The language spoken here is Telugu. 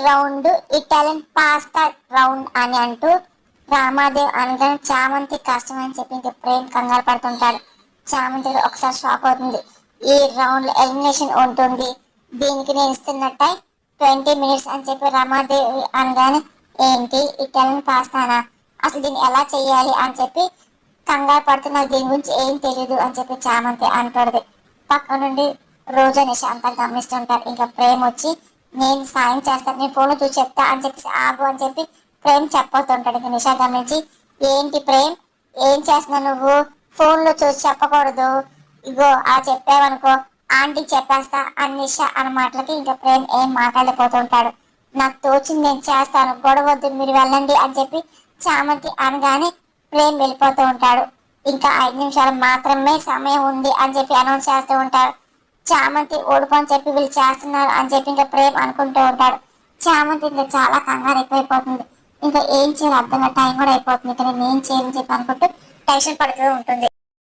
రౌండ్ ఇటాలియన్ పాస్తా రౌండ్ అని అంటూ రామాదేవ్ అనగానే చామంతి కష్టం అని చెప్పి ఇంకా ప్రేమ్ కంగారు పడుతుంటాడు. చామంతి ఒకసారి షాక్ అవుతుంది. ఈ రౌండ్ ఎలిమినేషన్ ఉంటుంది, దీనికి నేను ఇస్తున్న టైం 20 minutes అని చెప్పి రమాదేవి అనగానే ఏంటి ఇటాలియన్ పాస్తానా, అసలు దీన్ని ఎలా చెయ్యాలి అని చెప్పి కంగారు పడుతున్న దీని గురించి ఏం తెలియదు అని చెప్పి చామంతి అంటుంది. పక్క నుండి రోజా నిష అంతా గమనిస్తుంటారు. ఇంకా ప్రేమ్ వచ్చి నేను సాయం చేస్తాను, నేను ఫోన్లో చూసి చెప్తా అని చెప్పి ఆగు అని చెప్పి ప్రేమ్ చెప్పబోతుంటాడు. ఇంకా నిషా గమనించి ఏంటి ప్రేమ్ ఏం చేస్తున్నావు నువ్వు, ఫోన్లో చూసి చెప్పకూడదు, ఇగో ఆ చెప్పావనుకో ఆంటీ చెప్పేస్తా అని నిషా అన్న మాటలకి ఇంకా ప్రేమ్ ఏం మాట్లాడిపోతుంటాడు. నాకు తోచింది నేను చేస్తాను, గొడవద్దు మీరు వెళ్ళండి అని చెప్పి చామంతి అనగానే ప్రేమ్ వెళ్ళిపోతూ ఉంటాడు. ఇంకా 5 నిమిషాలు మాత్రమే సమయం ఉంది అని చెప్పి అనౌన్స్ చేస్తూ ఉంటారు. చామంతి ఓడిపోని చెప్పి వీళ్ళు చేస్తున్నారు అని చెప్పి ఇంకా ప్రేమ్ అనుకుంటూ ఉంటాడు. చామంతి ఇంకా చాలా కంగారు ఎక్కువైపోతుంది. ఇంకా ఏం చేయాలి అర్థంగా టైం కూడా అయిపోతుంది, ఇంకా నేను ఏం చేయాలని చెప్పి అనుకుంటూ టెన్షన్ పడుతూ ఉంటుంది.